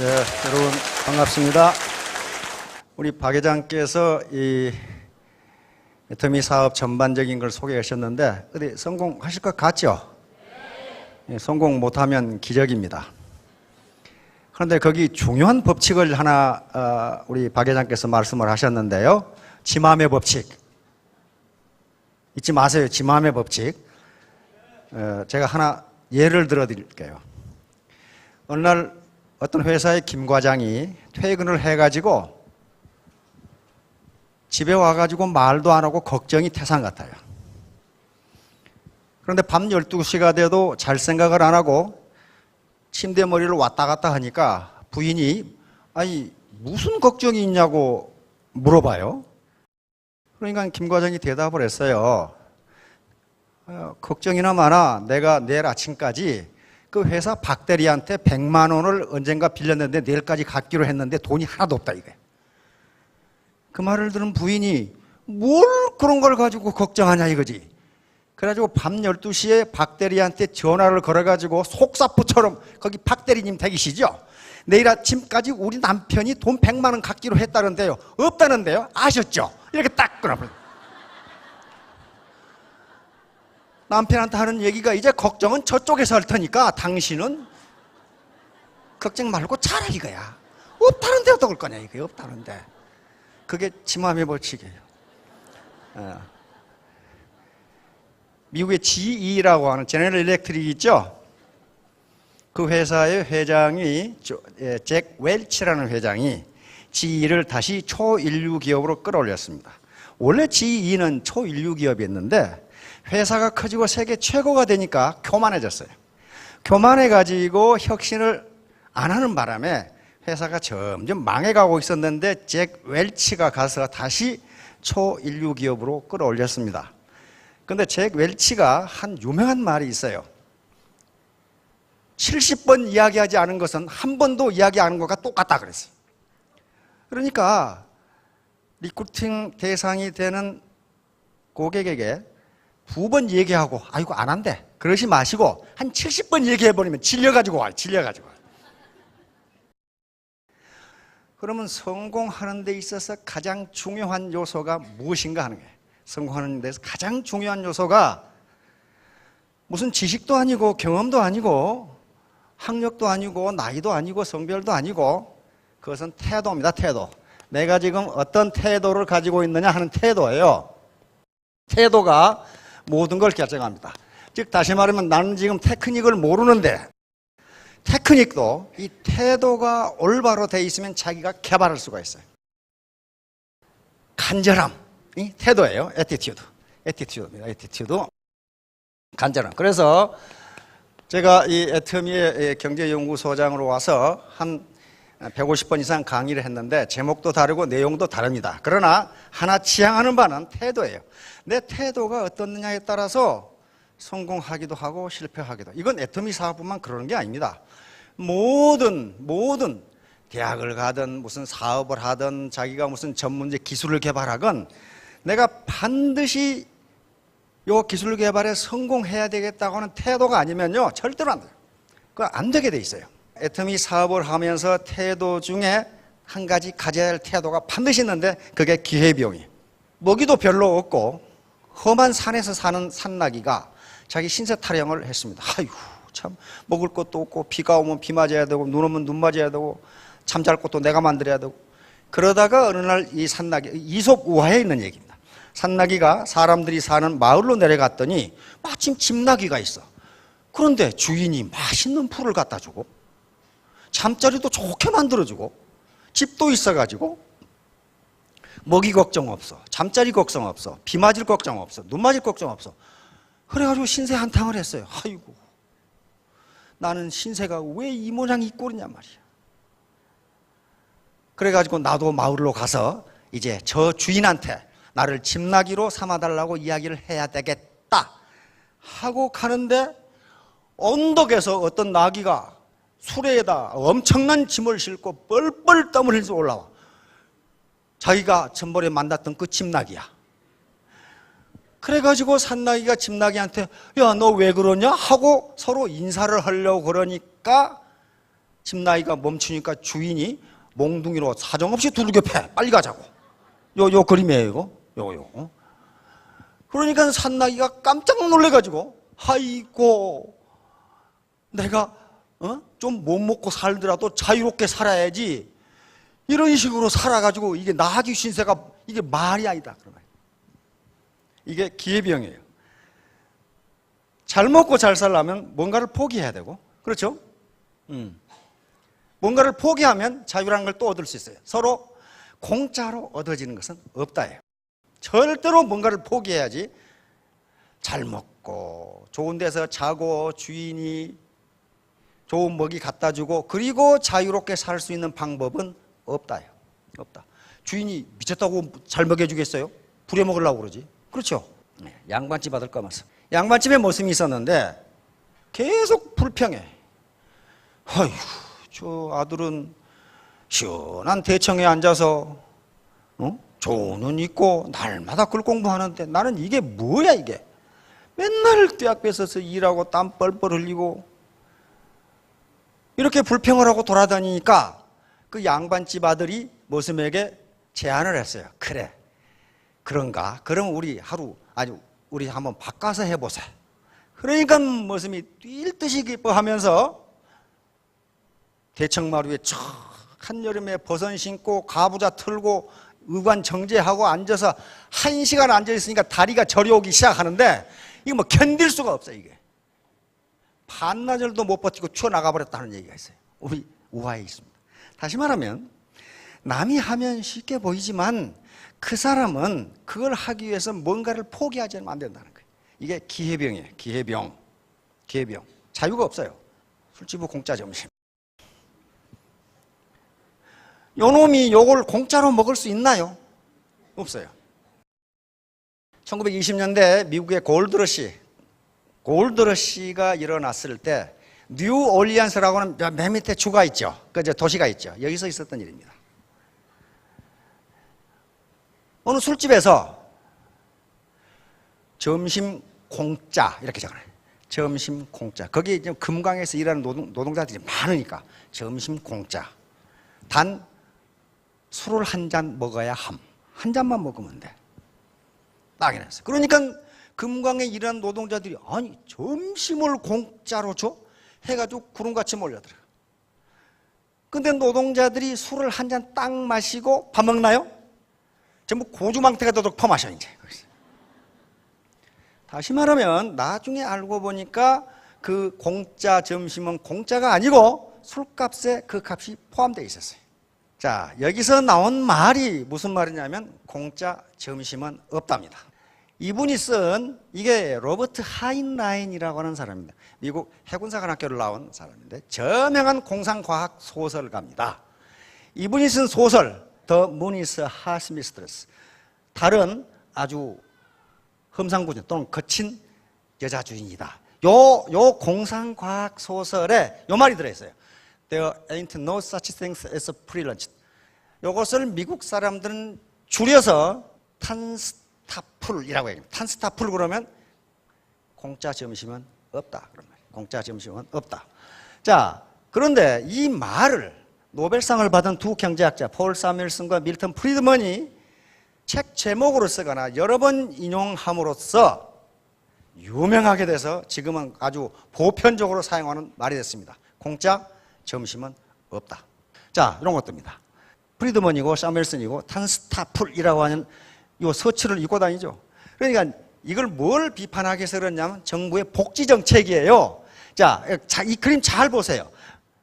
여러분 반갑습니다. 우리 박 회장께서 이 애터미 사업 전반적인 걸 소개하셨는데 어디 성공하실 것 같죠? 네. 성공 못하면 기적입니다. 그런데 거기 중요한 법칙을 하나 우리 박 회장께서 말씀을 하셨는데요. 지맘의 법칙. 잊지 마세요. 지맘의 법칙. 제가 하나 예를 들어 드릴게요. 어느 날 어떤 회사의 김 과장이 퇴근을 해가지고 집에 와가지고 말도 안 하고 걱정이 태산 같아요. 그런데 밤 12시가 돼도 잘 생각을 안 하고 침대 머리를 왔다 갔다 하니까 부인이 아니 무슨 걱정이 있냐고 물어봐요. 그러니까 김 과장이 대답을 했어요. 걱정이나 마나 내가 내일 아침까지 그 회사 박 대리한테 100만 원을 언젠가 빌렸는데 내일까지 갚기로 했는데 돈이 하나도 없다 이거예요. 그 말을 들은 부인이 뭘 그런 걸 가지고 걱정하냐 이거지. 그래가지고 밤 12시에 박 대리한테 전화를 걸어가지고 속사포처럼 거기 박 대리님 댁이시죠? 내일 아침까지 우리 남편이 돈 100만 원 갚기로 했다는데요. 없다는데요. 아셨죠? 이렇게 딱 끊어버려요. 남편한테 하는 얘기가 이제 걱정은 저쪽에서 할 테니까 당신은 걱정 말고 잘하 이거야. 없다는데 어떡할 거냐 이거야. 없다는데. 그게 지맘의 법칙이에요. 미국의 GE라고 하는 제너럴 일렉트릭 있죠? 그 회사의 회장이 잭 웰치라는 회장이 GE를 다시 초인류 기업으로 끌어올렸습니다. 원래 GE는 초인류 기업이었는데 회사가 커지고 세계 최고가 되니까 교만해졌어요. 교만해가지고 혁신을 안 하는 바람에 회사가 점점 망해가고 있었는데 잭 웰치가 가서 다시 초인류 기업으로 끌어올렸습니다. 그런데 잭 웰치가 한 유명한 말이 있어요. 70번 이야기하지 않은 것은 한 번도 이야기 안 한 것과 똑같다 그랬어요. 그러니까 리크루팅 대상이 되는 고객에게 2번 얘기하고 아이고 안 한대 그러지 마시고 한 70번 얘기해버리면 질려가지고 와요. 질려가지고 와요. 그러면 성공하는 데 있어서 가장 중요한 요소가 무엇인가 하는 거예요. 성공하는 데서 가장 중요한 요소가 무슨 지식도 아니고 경험도 아니고 학력도 아니고 나이도 아니고 성별도 아니고 그것은 태도입니다. 태도. 내가 지금 어떤 태도를 가지고 있느냐 하는 태도예요. 태도가 모든 걸 결정합니다. 즉 다시 말하면 나는 지금 테크닉을 모르는데 테크닉도 이 태도가 올바로 돼 있으면 자기가 개발할 수가 있어요. 간절함, 이 태도예요. 애티튜드입니다. 애티튜드. 간절함. 그래서 제가 이 애터미의 경제연구소장으로 와서 한 150번 이상 강의를 했는데 제목도 다르고 내용도 다릅니다. 그러나 하나 지향하는 바는 태도예요. 내 태도가 어떻느냐에 따라서 성공하기도 하고 실패하기도. 이건 애터미 사업뿐만 그러는 게 아닙니다. 모든 대학을 가든 무슨 사업을 하든 자기가 무슨 전문적 기술을 개발하건 내가 반드시 요 기술 개발에 성공해야 되겠다고 하는 태도가 아니면요 절대로 안 돼요. 그거 안 되게 돼 있어요. 애터미 사업을 하면서 태도 중에 한 가지 가져야 할 태도가 반드시 있는데 그게 기회비용이에요. 먹이도 별로 없고 험한 산에서 사는 산나기가 자기 신세 타령을 했습니다. 아이고 참 먹을 것도 없고 비가 오면 비 맞아야 되고 눈 오면 눈 맞아야 되고 잠잘 것도 내가 만들어야 되고 그러다가 어느 날 이 산나기 이솝 우화에 있는 얘기입니다. 산나기가 사람들이 사는 마을로 내려갔더니 마침 집나기가 있어. 그런데 주인이 맛있는 풀을 갖다 주고 잠자리도 좋게 만들어주고 집도 있어가지고 먹이 걱정 없어, 잠자리 걱정 없어, 비 맞을 걱정 없어, 눈 맞을 걱정 없어. 그래가지고 신세 한탄을 했어요. 아이고 나는 신세가 왜 이 모양 이 꼴이냐 말이야. 그래가지고 나도 마을로 가서 이제 저 주인한테 나를 집나기로 삼아달라고 이야기를 해야 되겠다 하고 가는데 언덕에서 어떤 나귀가 수레에다 엄청난 짐을 싣고 뻘뻘 땀을 흘리면서 올라와. 자기가 전번에 만났던 그 집나기야. 그래가지고 산나기가 집나기한테 야 너 왜 그러냐 하고 서로 인사를 하려고 그러니까 집 나이가 멈추니까 주인이 몽둥이로 사정없이 두들겨 패. 빨리 가자고. 요 그림이에요, 이거. 요거. 그러니까 산나기가 깜짝 놀래가지고, 아이고, 내가 좀 못 먹고 살더라도 자유롭게 살아야지. 이런 식으로 살아가지고 이게 나귀 신세가 이게 말이 아니다. 이게 기회비용이에요. 잘 먹고 잘 살려면 뭔가를 포기해야 되고, 그렇죠? 뭔가를 포기하면 자유라는 걸 또 얻을 수 있어요. 서로 공짜로 얻어지는 것은 없다예요. 절대로 뭔가를 포기해야지. 잘 먹고 좋은 데서 자고 주인이 좋은 먹이 갖다 주고 그리고 자유롭게 살 수 있는 방법은 없다예요. 없다. 주인이 미쳤다고 잘 먹여주겠어요? 부려먹으려고 그러지. 그렇죠? 양반집 아들 까면서 양반집에 모습이 있었는데 계속 불평해. 아휴, 저 아들은 시원한 대청에 앉아서 좋은 옷 입고 날마다 글 공부하는데 나는 이게 뭐야 이게. 맨날 떼약 뺏어서 일하고 땀 뻘뻘 흘리고 이렇게 불평을 하고 돌아다니니까 그 양반집 아들이 모습에게 제안을 했어요. 그래, 그런가? 그럼 우리 우리 한번 바꿔서 해보자. 그러니까 모습이 뛸 듯이 기뻐하면서 대청마루에 촥 한여름에 버선 신고 가부좌 틀고 의관 정제하고 앉아서 1시간 앉아있으니까 다리가 저려오기 시작하는데 이거 뭐 견딜 수가 없어요. 이게 반나절도 못 버티고 튀어나가버렸다는 얘기가 있어요. 우리 우화에 있습니다. 다시 말하면 남이 하면 쉽게 보이지만 그 사람은 그걸 하기 위해서 뭔가를 포기하지 않으면 안 된다는 거예요. 이게 기회병이에요. 기회병. 자유가 없어요. 술집은 공짜 점심. 요놈이 요걸 공짜로 먹을 수 있나요? 없어요. 1920년대 미국의 골드러시가 일어났을 때 뉴올리언스라고 하는 맨 밑에 주가 있죠. 그 도시가 있죠. 여기서 있었던 일입니다. 어느 술집에서 점심 공짜 이렇게 적어놔요. 점심 공짜. 거기 이제 금강에서 일하는 노동자들이 많으니까 점심 공짜. 단 술을 한 잔 먹어야 한 잔만 먹으면 돼. 딱 이랬어요. 그러니까 금강에 일하는 노동자들이 아니 점심을 공짜로 줘? 해가지고 구름같이 몰려들어. 근데 노동자들이 술을 한 잔 딱 마시고 밥 먹나요? 전부 고주망태가 도둑 퍼마셔 이제. 다시 말하면 나중에 알고 보니까 그 공짜 점심은 공짜가 아니고 술값에 그 값이 포함되어 있었어요. 자, 여기서 나온 말이 무슨 말이냐면 공짜 점심은 없답니다. 이분이 쓴 이게 로버트 하인라인이라고 하는 사람입니다. 미국 해군사관학교를 나온 사람인데 저명한 공상과학 소설가입니다. 이분이 쓴 소설 The Moon is a Hot Mistress. 달은 아주 험상궂은 또는 거친 여자 주인이다. 요 공상과학 소설에 요 말이 들어있어요. There ain't no such thing as a free lunch. 이것을 미국 사람들은 줄여서 탄스타풀이라고 얘기합니다. 탄스타풀 그러면 공짜 점심은 없다. 그런 말이에요. 공짜 점심은 없다. 자, 그런데 이 말을 노벨상을 받은 두 경제학자 폴 사뮤엘슨과 밀턴 프리드먼이 책 제목으로 쓰거나 여러 번 인용함으로써 유명하게 돼서 지금은 아주 보편적으로 사용하는 말이 됐습니다. 공짜 점심은 없다. 자, 이런 것들입니다. 프리드먼이고 사뮤엘슨이고 탄스타풀이라고 하는 이 서치를 입고 다니죠. 그러니까 이걸 뭘 비판하기 위해서 그러냐면 정부의 복지 정책이에요. 자, 이 그림 잘 보세요.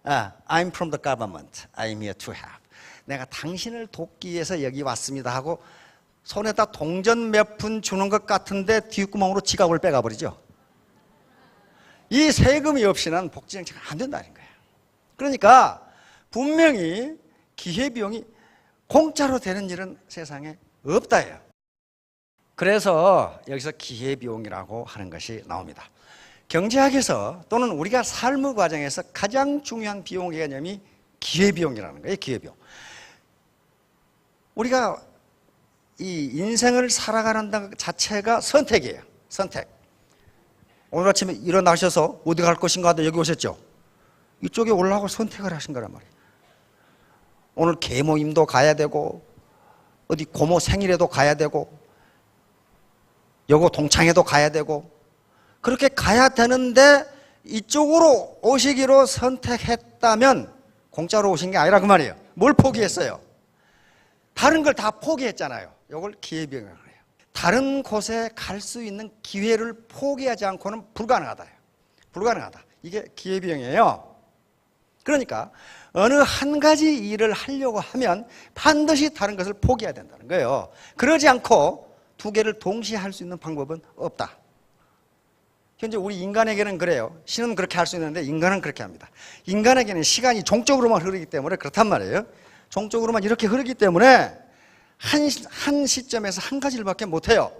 I'm from the government. I'm here to help. 내가 당신을 돕기 위해서 여기 왔습니다 하고 손에다 동전 몇 푼 주는 것 같은데 뒷구멍으로 지갑을 빼가버리죠. 이 세금이 없이는 복지 정책은 안 된다는 거예요. 그러니까 분명히 기회비용이 공짜로 되는 일은 세상에 없다예요. 그래서 여기서 기회비용이라고 하는 것이 나옵니다. 경제학에서 또는 우리가 삶의 과정에서 가장 중요한 비용의 개념이 기회비용이라는 거예요. 기회비용. 우리가 이 인생을 살아가는 것 자체가 선택이에요. 선택. 오늘 아침에 일어나셔서 어디 갈 것인가 하다 여기 오셨죠? 이쪽에 올라가고 선택을 하신 거란 말이에요. 오늘 계모임도 가야 되고 어디 고모 생일에도 가야 되고 여고 동창회도 가야 되고 그렇게 가야 되는데 이쪽으로 오시기로 선택했다면 공짜로 오신 게 아니라 그 말이에요. 뭘 포기했어요? 다른 걸 다 포기했잖아요. 이걸 기회비용이라고 해요. 다른 곳에 갈 수 있는 기회를 포기하지 않고는 불가능하다. 불가능하다. 이게 기회비용이에요. 그러니까 어느 한 가지 일을 하려고 하면 반드시 다른 것을 포기해야 된다는 거예요. 그러지 않고 두 개를 동시에 할 수 있는 방법은 없다. 현재 우리 인간에게는 그래요. 신은 그렇게 할 수 있는데 인간은 그렇게 합니다. 인간에게는 시간이 종적으로만 흐르기 때문에 그렇단 말이에요. 종적으로만 이렇게 흐르기 때문에 한 시점에서 한 가지 일밖에 못해요.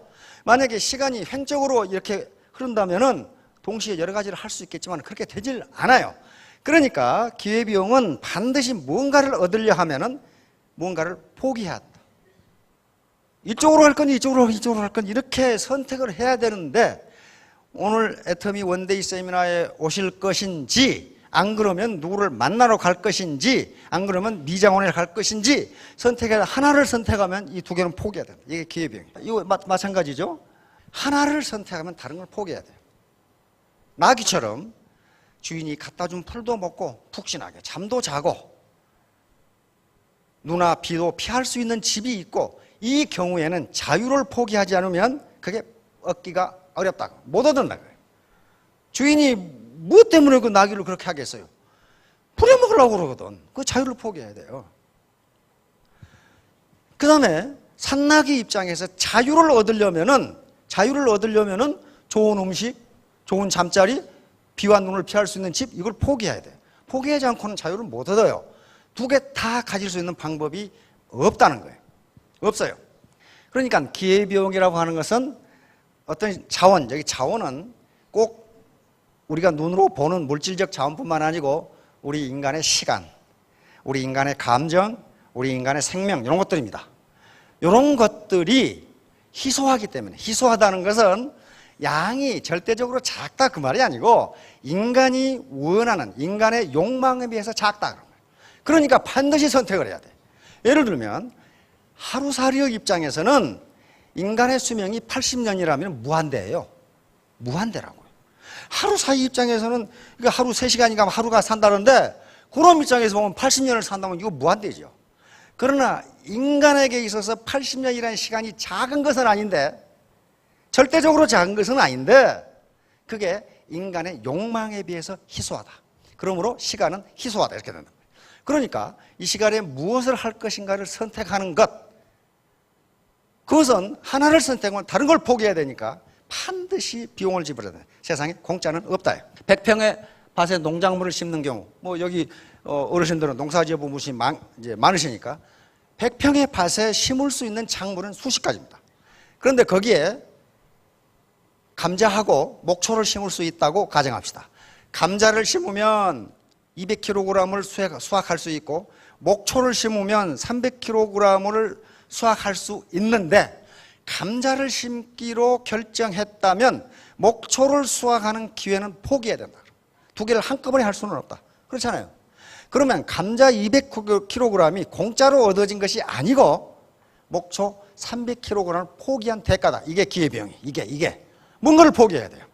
만약에 시간이 횡적으로 이렇게 흐른다면은 동시에 여러 가지를 할 수 있겠지만 그렇게 되질 않아요. 그러니까 기회비용은 반드시 무언가를 얻으려 하면은 무언가를 포기해야 한다. 이쪽으로 할 건지 이쪽으로 할 건지 이렇게 선택을 해야 되는데 오늘 애터미 원데이 세미나에 오실 것인지 안 그러면 누구를 만나러 갈 것인지 안 그러면 미장원에 갈 것인지 하나를 선택하면 이 두 개는 포기해야 됩니다. 이게 기회비용이에요. 이거 마찬가지죠. 하나를 선택하면 다른 걸 포기해야 돼요. 나귀처럼 주인이 갖다 준 풀도 먹고 푹신하게 잠도 자고 누나 비도 피할 수 있는 집이 있고 이 경우에는 자유를 포기하지 않으면 그게 얻기가 어렵다. 못 얻는다. 주인이 무엇 때문에 그 나귀를 그렇게 하겠어요? 부려먹으려고 그러거든. 그 자유를 포기해야 돼요. 그 다음에 산나귀 입장에서 자유를 얻으려면은 좋은 음식, 좋은 잠자리, 비와 눈을 피할 수 있는 집, 이걸 포기해야 돼요. 포기하지 않고는 자유를 못 얻어요. 두 개 다 가질 수 있는 방법이 없다는 거예요. 없어요. 그러니까 기회비용이라고 하는 것은 어떤 자원, 여기 자원은 꼭 우리가 눈으로 보는 물질적 자원뿐만 아니고 우리 인간의 시간, 우리 인간의 감정, 우리 인간의 생명 이런 것들입니다. 이런 것들이 희소하기 때문에 희소하다는 것은 양이 절대적으로 작다 그 말이 아니고 인간이 원하는 인간의 욕망에 비해서 작다 그런 거예요. 그러니까 반드시 선택을 해야 돼. 예를 들면 하루살이의 입장에서는 인간의 수명이 80년이라면 무한대예요. 무한대라고요. 하루살이 입장에서는 하루 3시간인가 하루가 산다는데 그런 입장에서 보면 80년을 산다면 이거 무한대죠. 그러나 인간에게 있어서 80년이라는 시간이 작은 것은 아닌데 절대적으로 작은 것은 아닌데 그게 인간의 욕망에 비해서 희소하다. 그러므로 시간은 희소하다 이렇게 된다. 그러니까 이 시간에 무엇을 할 것인가를 선택하는 것, 그것은 하나를 선택하면 다른 걸 포기해야 되니까 반드시 비용을 지불해야 돼. 세상에 공짜는 없다. 100평의 밭에 농작물을 심는 경우, 뭐 여기 어르신들은 농사지어 보신 이제 많으시니까 100평의 밭에 심을 수 있는 작물은 수십 가지입니다. 그런데 거기에 감자하고 목초를 심을 수 있다고 가정합시다. 감자를 심으면 200kg을 수확할 수 있고 목초를 심으면 300kg을 수확할 수 있는데 감자를 심기로 결정했다면 목초를 수확하는 기회는 포기해야 된다. 두 개를 한꺼번에 할 수는 없다. 그렇잖아요. 그러면 감자 200kg이 공짜로 얻어진 것이 아니고 목초 300kg을 포기한 대가다. 이게 기회비용이. 이게 뭔가를 포기해야 돼요.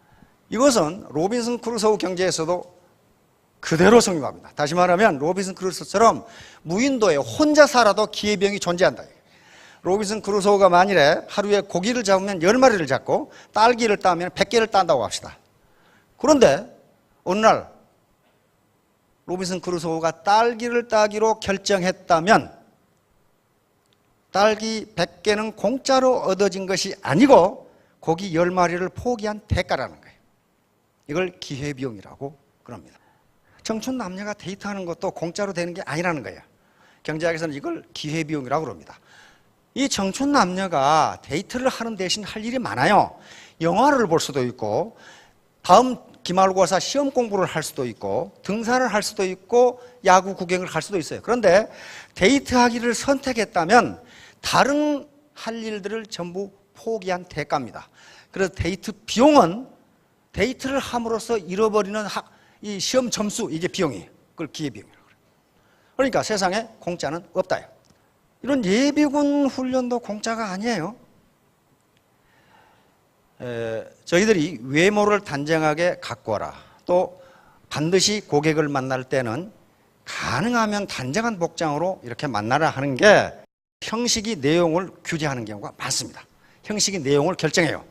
이것은 로빈슨 크루소우 경제에서도 그대로 성립합니다. 다시 말하면 로빈슨 크루소처럼 무인도에 혼자 살아도 기회비용이 존재한다. 로빈슨 크루소우가 만일에 하루에 고기를 잡으면 10마리를 잡고 딸기를 따면 100개를 딴다고 합시다. 그런데 어느 날 로빈슨 크루소우가 딸기를 따기로 결정했다면 딸기 100개는 공짜로 얻어진 것이 아니고 고기 10마리를 포기한 대가라는 거예요. 이걸 기회비용이라고 그럽니다. 청춘 남녀가 데이트하는 것도 공짜로 되는 게 아니라는 거예요. 경제학에서는 이걸 기회비용이라고 그럽니다. 이 청춘 남녀가 데이트를 하는 대신 할 일이 많아요. 영화를 볼 수도 있고 다음 기말고사 시험 공부를 할 수도 있고 등산을 할 수도 있고 야구 구경을 갈 수도 있어요. 그런데 데이트하기를 선택했다면 다른 할 일들을 전부 포기한 대가입니다. 그래서 데이트 비용은 데이트를 함으로써 잃어버리는 이 시험 점수, 이게 비용이에요. 그걸 기회비용이라고 그래요. 그러니까 세상에 공짜는 없다요. 이런 예비군 훈련도 공짜가 아니에요. 저희들이 외모를 단정하게 가꾸어라. 또 반드시 고객을 만날 때는 가능하면 단정한 복장으로 이렇게 만나라 하는 게 형식이 내용을 규제하는 경우가 많습니다. 형식이 내용을 결정해요.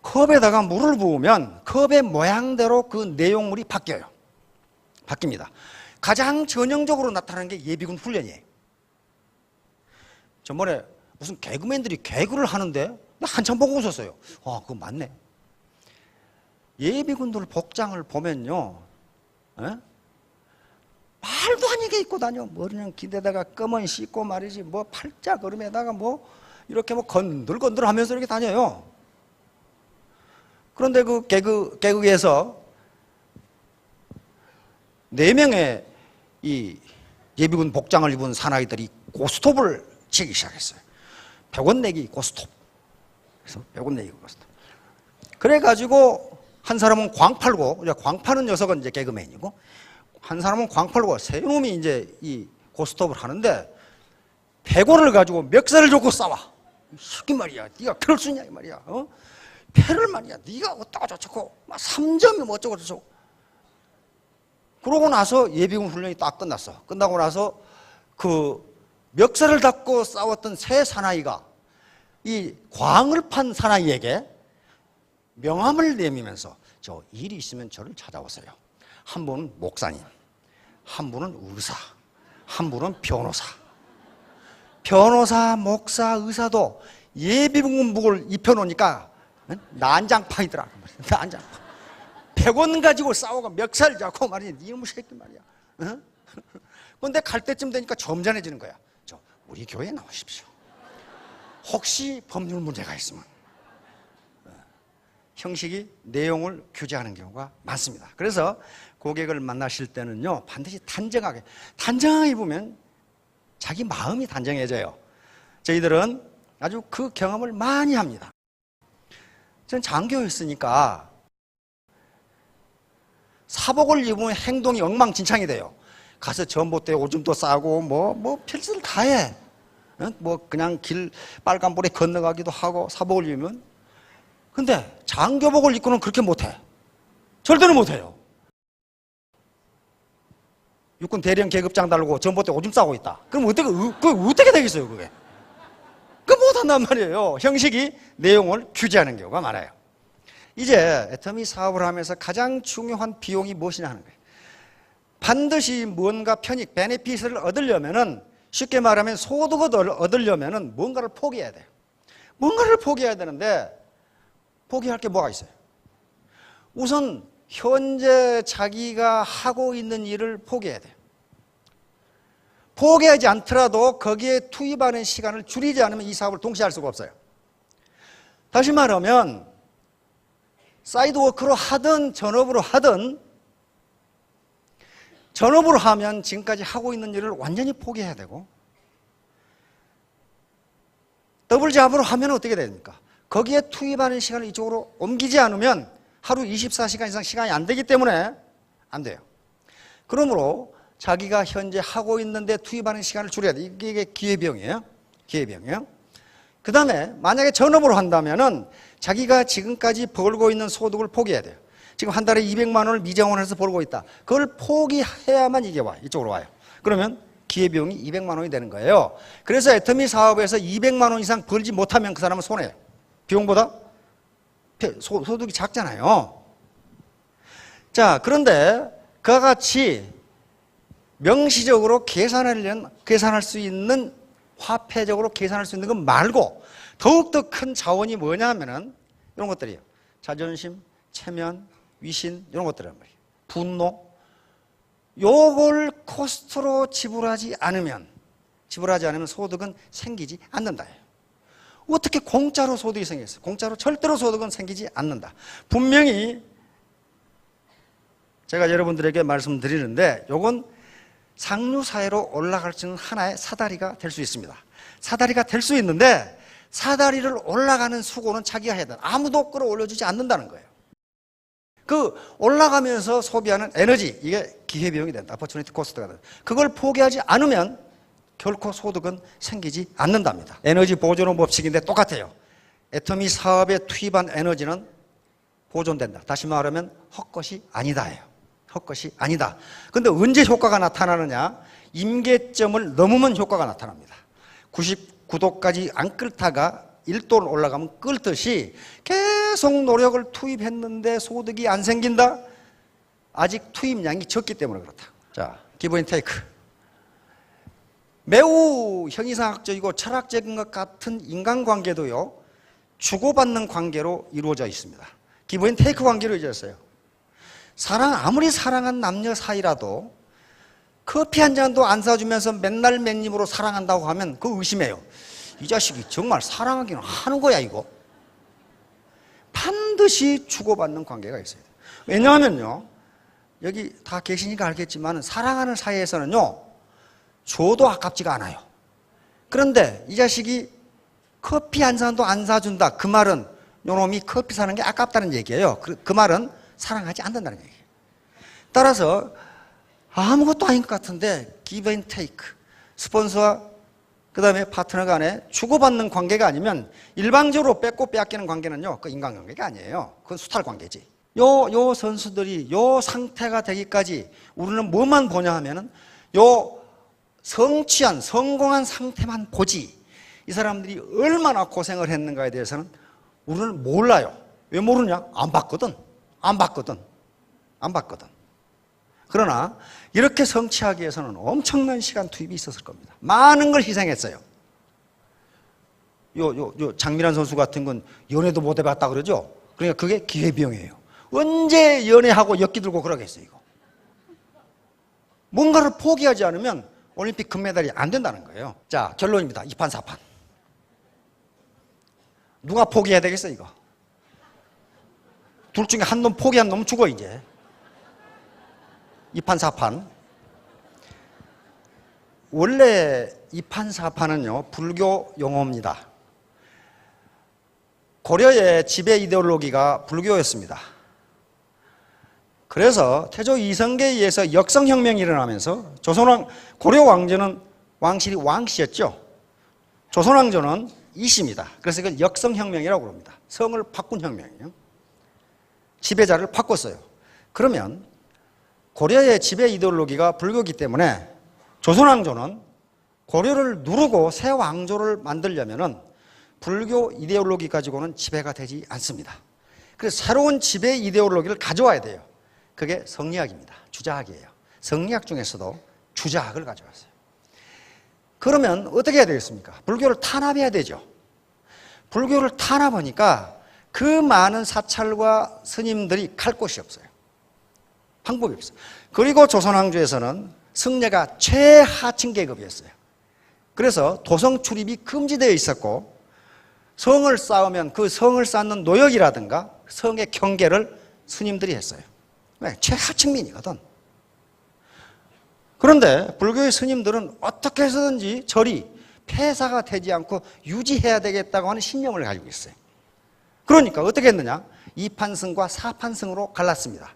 컵에다가 물을 부으면 컵의 모양대로 그 내용물이 바뀌어요. 바뀝니다. 가장 전형적으로 나타나는 게 예비군 훈련이에요. 저번에 무슨 개그맨들이 개그를 하는데 한참 보고 웃었어요. 와, 그거 맞네. 예비군들 복장을 보면요, 말도 아니게 입고 다녀. 머리는 기대다가 검은 씻고 말이지, 뭐 팔자걸음에다가 뭐 이렇게 뭐 건들건들 하면서 이렇게 다녀요. 그런데 그 개그에서 4명의 이 예비군 복장을 입은 사나이들이 고스톱을 치기 시작했어요. 100원 내기 고스톱. 그래서 100원 내기 고스톱. 그래가지고 한 사람은 광 팔고, 광 파는 녀석은 이제 개그맨이고, 한 사람은 광 팔고, 세 놈이 이제 이 고스톱을 하는데 100원을 가지고 멱살을 줬고 싸워. 이 새끼 말이야, 네가 그럴 수 있냐 이 말이야. 패를 말이야, 네가 어쩌고 저쩌고, 막 3점이 뭐 어쩌고 저쩌고. 그러고 나서 예비군 훈련이 딱 끝났어. 끝나고 나서 그 멱살을 잡고 싸웠던 세 사나이가 이 광을 판 사나이에게 명함을 내미면서 저 일이 있으면 저를 찾아오세요. 한 분은 목사님, 한 분은 의사, 한 분은 변호사. 변호사, 목사, 의사도 예비군복을 입혀놓으니까 난장판이더라. 난장판. 100원 가지고 싸우고 멱살 잡고 말이야. 이놈의 새끼 말이야. 그런데 갈 때쯤 되니까 점잖해지는 거야. 저 우리 교회에 나오십시오. 혹시 법률 문제가 있으면. 형식이 내용을 규제하는 경우가 많습니다. 그래서 고객을 만나실 때는요, 반드시 단정하게 입으면 자기 마음이 단정해져요. 저희들은 아주 그 경험을 많이 합니다. 전 장교였으니까 사복을 입으면 행동이 엉망진창이 돼요. 가서 전봇대 오줌도 싸고 뭐 필수를 다 해. 뭐 그냥 길 빨간불에 건너가기도 하고 사복을 입으면. 근데 장교복을 입고는 그렇게 못해. 절대로 못해요. 육군 대령 계급장 달고 전봇대 오줌 싸고 있다. 그럼 어떻게 되겠어요, 그게? 그거 못한단 말이에요. 형식이 내용을 규제하는 경우가 많아요. 이제 애터미 사업을 하면서 가장 중요한 비용이 무엇이냐 하는 거예요. 반드시 뭔가 편익, 베네핏을 얻으려면은, 쉽게 말하면 소득을 얻으려면은 뭔가를 포기해야 돼요. 뭔가를 포기해야 되는데 포기할 게 뭐가 있어요? 우선 현재 자기가 하고 있는 일을 포기해야 돼요. 포기하지 않더라도 거기에 투입하는 시간을 줄이지 않으면 이 사업을 동시에 할 수가 없어요. 다시 말하면 사이드워크로 하든 전업으로 하든, 전업으로 하면 지금까지 하고 있는 일을 완전히 포기해야 되고, 더블 잡으로 하면 어떻게 됩니까? 거기에 투입하는 시간을 이쪽으로 옮기지 않으면 하루 24시간 이상 시간이 안 되기 때문에 안 돼요. 그러므로 자기가 현재 하고 있는데 투입하는 시간을 줄여야 돼. 이게 기회비용이에요. 기회비용이에요. 그 다음에 만약에 전업으로 한다면은 자기가 지금까지 벌고 있는 소득을 포기해야 돼요. 지금 한 달에 200만 원을 미정원해서 벌고 있다. 그걸 포기해야만 이게 와요. 이쪽으로 와요. 그러면 기회비용이 200만 원이 되는 거예요. 그래서 애터미 사업에서 200만 원 이상 벌지 못하면 그 사람은 손해예요. 비용보다 소득이 작잖아요. 자, 그런데 그와 같이 명시적으로 계산할 수 있는, 화폐적으로 계산할 수 있는 것 말고 더욱더 큰 자원이 뭐냐 하면은 이런 것들이에요. 자존심, 체면, 위신, 이런 것들이란 말이에요. 분노. 요걸 코스트로 지불하지 않으면 소득은 생기지 않는다. 어떻게 공짜로 소득이 생겼어요? 공짜로 절대로 소득은 생기지 않는다. 분명히 제가 여러분들에게 말씀드리는데 요건 상류사회로 올라갈 수 있는 하나의 사다리가 될 수 있습니다. 사다리가 될 수 있는데 사다리를 올라가는 수고는 자기가 해야 된다. 아무도 끌어올려주지 않는다는 거예요. 그 올라가면서 소비하는 에너지, 이게 기회비용이 된다. opportunity cost가 된다. 그걸 포기하지 않으면 결코 소득은 생기지 않는답니다. 에너지 보존 법칙인데 똑같아요. 애터미 사업에 투입한 에너지는 보존된다. 다시 말하면 헛것이 아니다예요. 헛것이 아니다. 근데 언제 효과가 나타나느냐? 임계점을 넘으면 효과가 나타납니다. 99도까지 안 끓다가 1도를 올라가면 끓듯이 계속 노력을 투입했는데 소득이 안 생긴다? 아직 투입량이 적기 때문에 그렇다. 자, 기브 앤 테이크. 매우 형이상학적이고 철학적인 것 같은 인간관계도요, 주고받는 관계로 이루어져 있습니다. 기브 앤 테이크 관계로 이루어졌어요. 아무리 사랑한 남녀 사이라도 커피 한 잔도 안 사주면서 맨날 맨입으로 사랑한다고 하면 그거 의심해요. 이 자식이 정말 사랑하기는 하는 거야, 이거. 반드시 주고받는 관계가 있어야 돼요. 왜냐하면요, 여기 다 계시니까 알겠지만 사랑하는 사이에서는요, 줘도 아깝지가 않아요. 그런데 이 자식이 커피 한 잔도 안 사준다. 그 말은 요놈이 커피 사는 게 아깝다는 얘기예요. 그 말은 사랑하지 않는다는 얘기예요. 따라서 아무것도 아닌 것 같은데 give and take, 스폰서와 그 다음에 파트너 간에 주고받는 관계가 아니면 일방적으로 뺏고 빼앗기는 관계는요, 그 인간관계가 아니에요. 그건 수탈 관계지. 요 선수들이 요 상태가 되기까지 우리는 뭐만 보냐 하면은 요 성취한 성공한 상태만 보지, 이 사람들이 얼마나 고생을 했는가에 대해서는 우리는 몰라요. 왜 모르냐? 안 봤거든. 그러나 이렇게 성취하기 위해서는 엄청난 시간 투입이 있었을 겁니다. 많은 걸 희생했어요. 요 장민환 선수 같은 건 연애도 못 해봤다 그러죠? 그러니까 그게 기회비용이에요. 언제 연애하고 엮기 들고 그러겠어요, 이거. 뭔가를 포기하지 않으면 올림픽 금메달이 안 된다는 거예요. 자, 결론입니다. 2판 4판. 누가 포기해야 되겠어, 이거? 둘 중에 한 놈 포기한 놈 죽어, 이제. 2판 4판. 원래 2판 4판은요, 불교 용어입니다. 고려의 지배 이데올로기가 불교였습니다. 그래서 태조 이성계에 의해서 역성혁명이 일어나면서 고려 왕조는 왕실이 왕씨였죠. 조선왕조는 이씨입니다. 그래서 이걸 역성혁명이라고 부릅니다. 성을 바꾼 혁명이에요. 지배자를 바꿨어요. 그러면 고려의 지배 이데올로기가 불교이기 때문에 조선왕조는 고려를 누르고 새 왕조를 만들려면은 불교 이데올로기 가지고는 지배가 되지 않습니다. 그래서 새로운 지배 이데올로기를 가져와야 돼요. 그게 성리학입니다. 주자학이에요. 성리학 중에서도 주자학을 가져왔어요. 그러면 어떻게 해야 되겠습니까? 불교를 탄압해야 되죠. 불교를 탄압하니까 그 많은 사찰과 스님들이 갈 곳이 없어요. 방법이 없어요. 그리고 조선왕조에서는 승려가 최하층 계급이었어요. 그래서 도성 출입이 금지되어 있었고, 성을 쌓으면 그 성을 쌓는 노역이라든가 성의 경계를 스님들이 했어요. 왜? 최하층민이거든. 그런데 불교의 스님들은 어떻게 해서든지 절이 폐사가 되지 않고 유지해야 되겠다고 하는 신념을 가지고 있어요. 그러니까 어떻게 했느냐? 2판승과 4판승으로 갈랐습니다.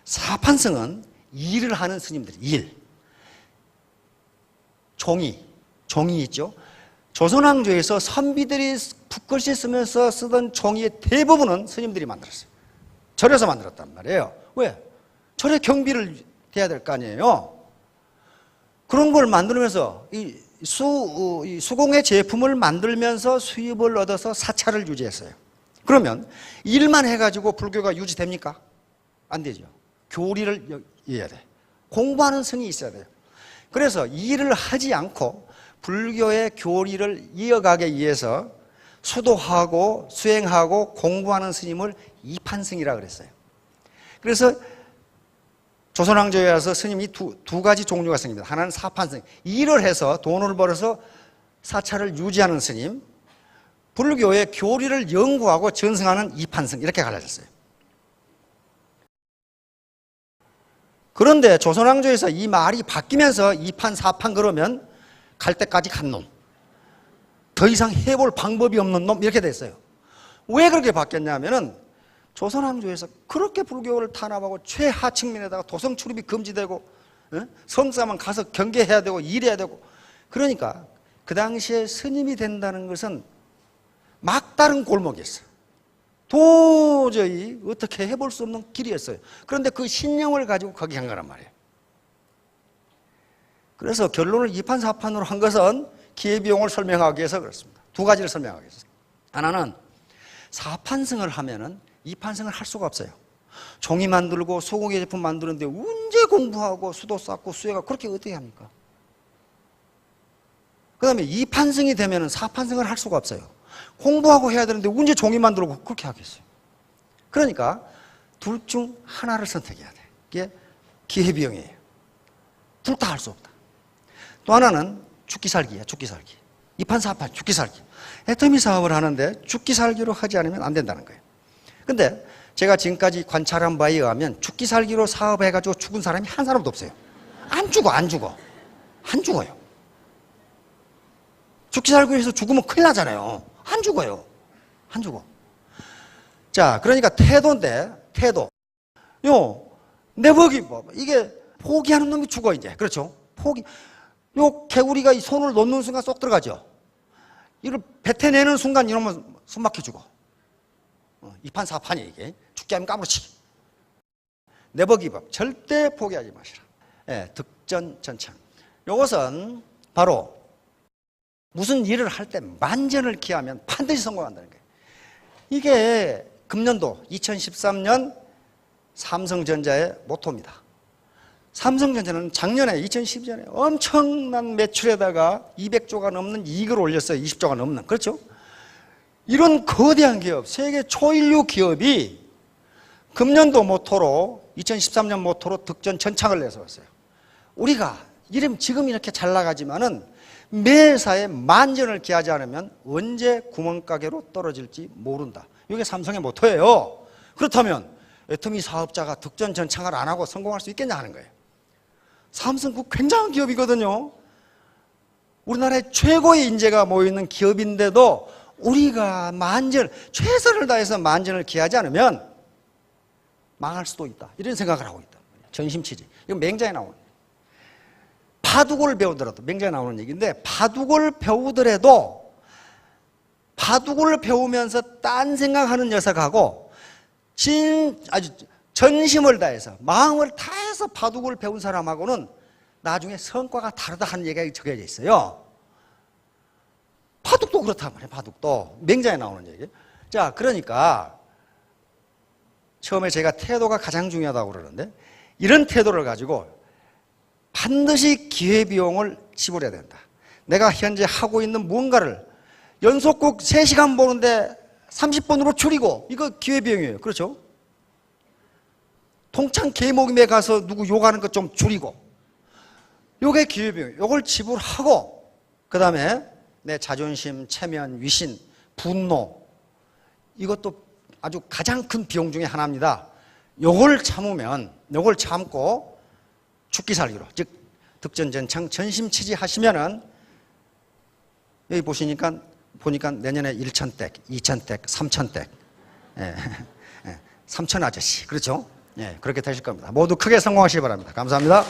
4판승은 일을 하는 스님들이, 일. 종이 있죠. 조선왕조에서 선비들이 붓글씨 쓰면서 쓰던 종이의 대부분은 스님들이 만들었어요. 절에서 만들었단 말이에요. 왜? 절에 경비를 해야 될 거 아니에요. 그런 걸 만들면서 이 수공예 제품을 만들면서 수입을 얻어서 사찰을 유지했어요. 그러면 일만 해가지고 불교가 유지됩니까? 안 되죠. 교리를 이어야 돼. 공부하는 성이 있어야 돼요. 그래서 일을 하지 않고 불교의 교리를 이어가기 위해서 수도하고 수행하고 공부하는 스님을 이판승이라고 그랬어요. 그래서 조선왕조에 와서 스님이 두 가지 종류가 생깁니다. 하나는 사판승, 일을 해서 돈을 벌어서 사찰을 유지하는 스님, 불교의 교리를 연구하고 전승하는 이판승, 이렇게 갈라졌어요. 그런데 조선왕조에서 이 말이 바뀌면서 2판, 4판 그러면 갈 때까지 간 놈, 더 이상 해볼 방법이 없는 놈, 이렇게 됐어요. 왜 그렇게 바뀌었냐면은 조선왕조에서 그렇게 불교를 탄압하고 최하층민에다가 도성 출입이 금지되고 성사만 가서 경계해야 되고 일해야 되고, 그러니까 그 당시에 스님이 된다는 것은 막다른 골목이었어요. 도저히 어떻게 해볼 수 없는 길이었어요. 그런데 그 신념을 가지고 거기 간 거란 말이에요. 그래서 결론을 이판사판으로 한 것은 기회비용을 설명하기 위해서 그렇습니다. 두 가지를 설명하기 위해서. 하나는 사판승을 하면은 이판승을 할 수가 없어요. 종이 만들고 소고기 제품 만드는데 언제 공부하고 수도 쌓고 수혜가 그렇게 어떻게 합니까? 그 다음에 이판승이 되면은 사판승을 할 수가 없어요. 공부하고 해야 되는데 언제 종이 만들고 그렇게 하겠어요. 그러니까 둘 중 하나를 선택해야 돼. 이게 기회비용이에요. 둘 다 할 수 없다. 또 하나는 죽기살기야, 죽기살기. 이판사판, 죽기살기. 애터미 사업을 하는데 죽기살기로 하지 않으면 안 된다는 거예요. 근데 제가 지금까지 관찰한 바에 의하면 죽기살기로 사업해가지고 죽은 사람이 한 사람도 없어요. 안 죽어, 안 죽어. 안 죽어요. 죽기살기로 해서 죽으면 큰일 나잖아요. 안 죽어요. 안 죽어. 자, 그러니까 태도인데, 태도. 내버기, 이게 포기하는 놈이 죽어, 이제. 그렇죠? 포기. 개구리가 이 손을 놓는 순간 쏙 들어가죠. 이걸 뱉어내는 순간 이러면 숨 막혀 죽어. 이판사판이 이게. 죽게 하면 까무러치기. 네버기법. 절대 포기하지 마시라. 예, 득전전창. 이것은 바로 무슨 일을 할 때 만전을 기하면 반드시 성공한다는 거예요. 이게 금년도 2013년 삼성전자의 모토입니다. 삼성전자는 작년에 2012년에 엄청난 매출에다가 200조가 넘는 이익을 올렸어요. 20조가 넘는. 그렇죠? 이런 거대한 기업, 세계 초일류 기업이 금년도 모토로 2013년 모토로 득전전창을 내서 왔어요. 우리가 지금 이렇게 잘 나가지만은 매사에 만전을 기하지 않으면 언제 구멍가게로 떨어질지 모른다. 이게 삼성의 모토예요. 그렇다면 애터미 사업자가 득전전창을 안 하고 성공할 수 있겠냐 하는 거예요. 삼성 그 굉장한 기업이거든요. 우리나라에 최고의 인재가 모여있는 기업인데도 우리가 최선을 다해서 만전을 기하지 않으면 망할 수도 있다. 이런 생각을 하고 있다. 전심치지. 이건 맹자에 나오는 얘기예요. 바둑을 배우더라도, 맹자에 나오는 얘기인데, 바둑을 배우더라도 바둑을 배우면서 딴 생각하는 녀석하고 아주 전심을 다해서 마음을 다해서 바둑을 배운 사람하고는 나중에 성과가 다르다 하는 얘기가 적혀져 있어요. 바둑도 그렇단 말이에요. 바둑도 맹자에 나오는 얘기. 자, 그러니까 처음에 제가 태도가 가장 중요하다고 그러는데, 이런 태도를 가지고 반드시 기회비용을 지불해야 된다. 내가 현재 하고 있는 뭔가를 연속극 3시간 보는데 30분으로 줄이고, 이거 기회비용이에요. 그렇죠? 동창 개모임에 가서 누구 욕하는 것 좀 줄이고, 요게 기회비용이에요. 요걸 지불하고, 그 다음에 내 자존심, 체면, 위신, 분노, 이것도 아주 가장 큰 비용 중에 하나입니다. 요걸 참고 죽기살기로, 즉 득전전창 전심치지 하시면은, 여기 보니까 내년에 1,000댁, 2,000댁, 3,000댁, 3,000 아저씨, 그렇죠? 예, 그렇게 되실 겁니다. 모두 크게 성공하시기 바랍니다. 감사합니다.